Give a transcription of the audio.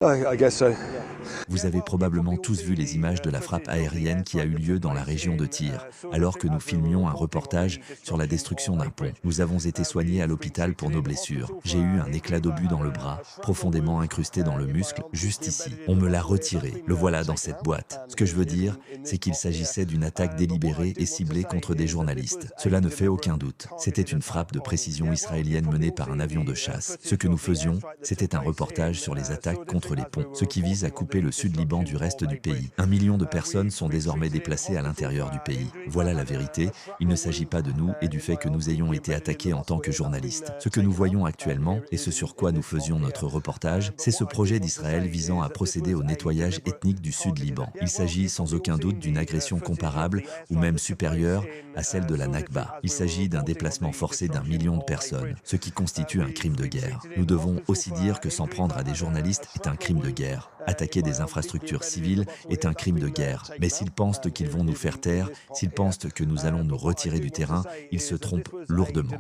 I guess so. Vous avez probablement tous vu les images de la frappe aérienne qui a eu lieu dans la région de Tyr, alors que nous filmions un reportage sur la destruction d'un pont. Nous avons été soignés à l'hôpital pour nos blessures. J'ai eu un éclat d'obus dans le bras, profondément incrusté dans le muscle, juste ici. On me l'a retiré. Le voilà dans cette boîte. Ce que je veux dire, c'est qu'il s'agissait d'une attaque délibérée et ciblée contre des journalistes. Cela ne fait aucun doute. C'était une frappe de précision israélienne menée par un avion de chasse. Ce que nous faisions, c'était un reportage sur les attaques contre les ponts, ce qui vise à couper le Sud-Liban du reste du pays. 1 million de personnes sont désormais déplacées à l'intérieur du pays. Voilà la vérité, il ne s'agit pas de nous et du fait que nous ayons été attaqués en tant que journalistes. Ce que nous voyons actuellement, et ce sur quoi nous faisions notre reportage, c'est ce projet d'Israël visant à procéder au nettoyage ethnique du Sud-Liban. Il s'agit sans aucun doute d'une agression comparable, ou même supérieure, à celle de la Nakba. Il s'agit d'un déplacement forcé d'1 million de personnes, ce qui constitue un crime de guerre. Nous devons aussi dire que s'en prendre à des journalistes est un crime de guerre. Attaquer des infrastructures civiles est un crime de guerre. Mais s'ils pensent qu'ils vont nous faire taire, s'ils pensent que nous allons nous retirer du terrain, ils se trompent lourdement.